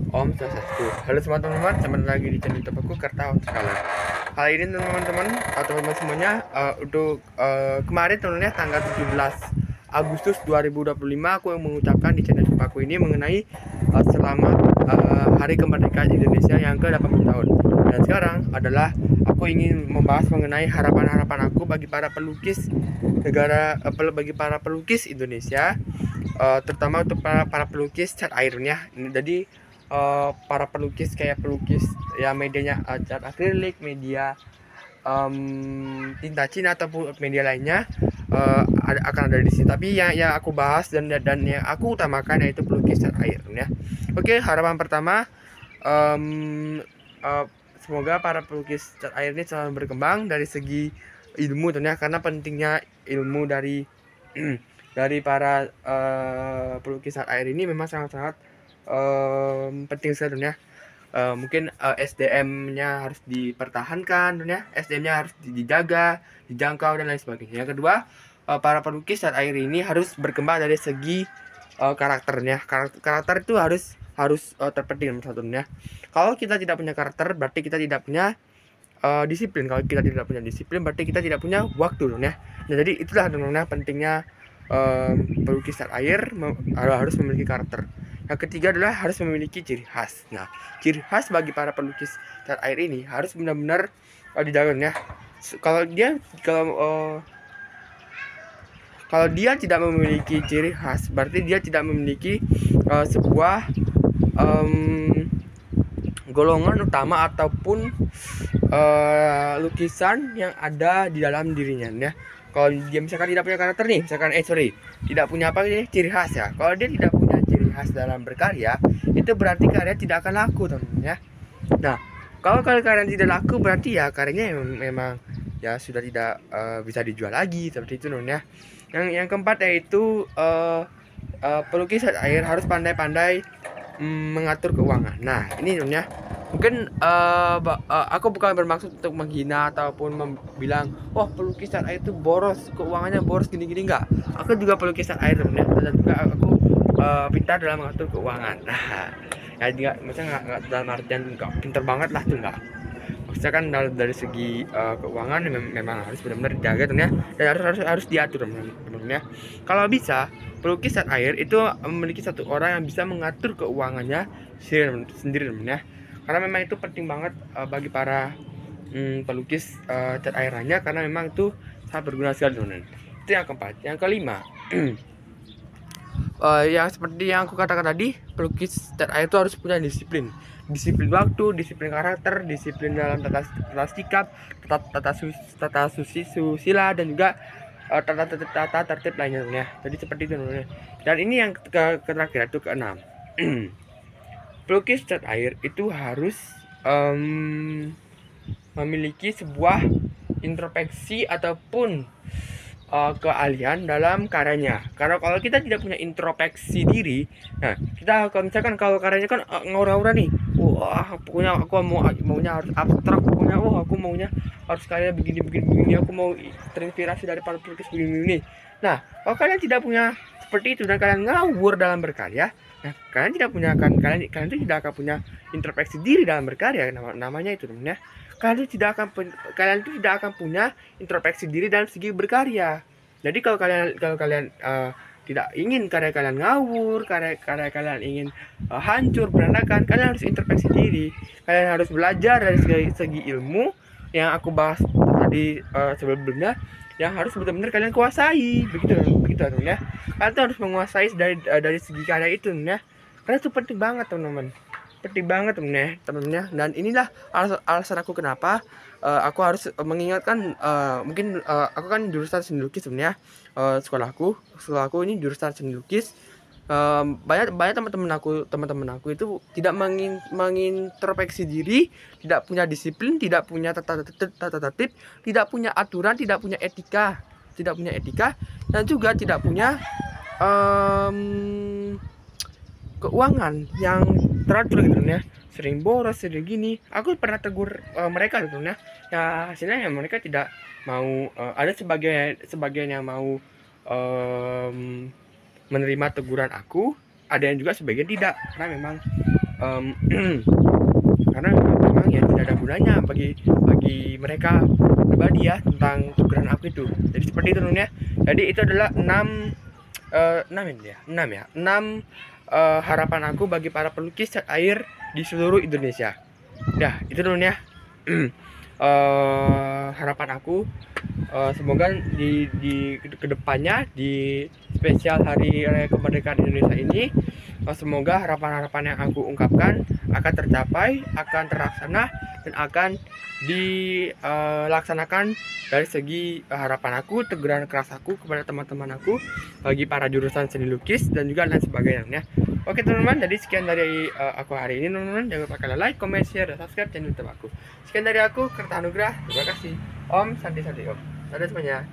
Om Swastiastu. Halo semua teman-teman, selamat lagi di channel YouTube aku Kerta Sekali. Kali ini teman-teman semuanya untuk kemarin teman-teman tanggal 17 Agustus 2025 aku yang mengucapkan di channel YouTube aku ini mengenai selamat Hari Kemerdekaan Indonesia yang ke-80 tahun. Dan sekarang adalah aku ingin membahas mengenai harapan-harapan aku bagi para pelukis negara bagi para pelukis Indonesia, terutama untuk para pelukis cat airnya. Jadi para pelukis kayak pelukis ya medianya cat akrilik, media tinta Cina ataupun media lainnya akan ada di sini. Tapi yang aku bahas dan yang aku utamakan yaitu pelukis cat air ya. Oke, harapan pertama, semoga para pelukis cat air ini selalu berkembang dari segi ilmu tentunya, karena pentingnya ilmu dari dari para pelukis cat air ini memang sangat-sangat penting sekali ya. Mungkin SDM-nya harus dipertahankan ya, SDM-nya harus dijaga, dijangkau dan lain sebagainya. Yang kedua, para pelukis cat air ini harus berkembang dari segi karakternya. Karakter itu harus terpenting nomor satunya. Kalau kita tidak punya karakter, berarti kita tidak punya disiplin. Kalau kita tidak punya disiplin, berarti kita tidak punya waktu ya. Nah, jadi itulah namanya pentingnya pelukis cat air harus memiliki karakter. Yang ketiga adalah harus memiliki ciri khas. Nah, ciri khas bagi para pelukis cat air ini harus benar-benar dijaga ya. Kalau dia tidak memiliki ciri khas, berarti dia tidak memiliki sebuah golongan utama ataupun lukisan yang ada di dalam dirinya ya. Kalau dia misalkan tidak punya karakter nih, misalkan tidak punya apa nih, ciri khas ya. Kalau dia tidak punya ciri khas dalam berkarya, itu berarti karya tidak akan laku teman-teman ya. Nah, kalau karya tidak laku, berarti ya karyanya memang ya sudah tidak bisa dijual lagi, seperti itu teman-teman ya. Yang keempat yaitu pelukis cat air harus pandai-pandai mengatur keuangan. Nah, ini teman-teman ya. Mungkin aku bukan bermaksud untuk menghina ataupun bilang wah pelukis cat air itu boros, keuangannya boros gini-gini, enggak. Aku juga pelukis cat air teman-teman ya, dan juga aku pintar dalam mengatur keuangan. Nah, ya juga maksudnya nggak dalam artian nggak pintar banget lah tuh, enggak. Maksudnya kan dari segi keuangan memang harus benar-benar dijaga teman ya, dan harus diatur teman-teman ya. Kalau bisa pelukis cat air itu memiliki satu orang yang bisa mengatur keuangannya sendiri teman ya, karena memang itu penting banget bagi para pelukis cat airnya, karena memang itu sangat berguna sekali teman. Itu yang keempat. Yang kelima, yang seperti yang aku katakan tadi, pelukis cat air itu harus punya disiplin waktu, disiplin karakter, disiplin dalam tata sikap, tata susila, dan juga tata tertib lainnya. Jadi seperti itu teman-teman. Dan ini yang terakhir itu keenam. Pelukis cat air itu harus memiliki sebuah introspeksi ataupun keahlian dalam karyanya. Karena kalau kita tidak punya introspeksi diri, nah kita misalkan kalau karyanya kan ngaura-ngaura nih, wah pokoknya aku maunya harus abstrak, pokoknya aku maunya harus karya begini, aku mau terinspirasi dari para pelukis begini. Nah, kalau kalian tidak punya seperti itu dan kalian ngawur dalam berkarya, nah kalian itu tidak akan punya introspeksi diri dalam berkarya. Namanya itu teman ya. Kalian itu tidak akan punya introspeksi diri dalam segi berkarya. Jadi kalau kalian tidak ingin karya kalian ngawur, karya kalian ingin hancur berantakan, kalian harus introspeksi diri. Kalian harus belajar dari segi ilmu yang aku bahas tadi sebelumnya, yang harus benar-benar kalian kuasai. Begitu teman ya. Kalian harus menguasai dari segi karya itu ya. Karena itu penting banget teman-teman. Penting banget temen-temen ya. Dan inilah alasan aku kenapa aku harus mengingatkan, mungkin aku kan jurusan seni lukis sebenarnya. Sekolahku ini jurusan seni lukis. Banyak teman-teman aku itu tidak mengintrospeksi diri, tidak punya disiplin, tidak punya tata tertib, tidak punya aturan, tidak punya etika, dan juga tidak punya keuangan yang teratur gitu ya. Sering boros, sering gini. Aku pernah tegur mereka gitu ya. Ya hasilnya ya mereka tidak mau, ada sebagian yang mau menerima teguran aku, ada yang juga sebagian tidak, karena memang karena memang ya tidak ada gunanya bagi mereka pribadi ya tentang tukeran aku itu. Jadi seperti itu Nun ya. Jadi itu adalah 6 harapan aku bagi para pelukis cat air di seluruh Indonesia. Ya itu Nun ya. Harapan aku semoga di kedepannya di spesial hari raya kemerdekaan Indonesia ini, semoga harapan-harapan yang aku ungkapkan akan tercapai, akan terlaksana, dan akan dilaksanakan dari segi harapan aku, teguran keras aku kepada teman-teman aku bagi para jurusan seni lukis dan juga lain sebagainya. Oke teman-teman, jadi sekian dari aku hari ini teman-teman. Jangan lupa kalian like, comment, share, dan subscribe channel YouTube aku. Sekian dari aku, Kerta Anugrah. Terima kasih. Om Santi Santi Om. Dadah semuanya.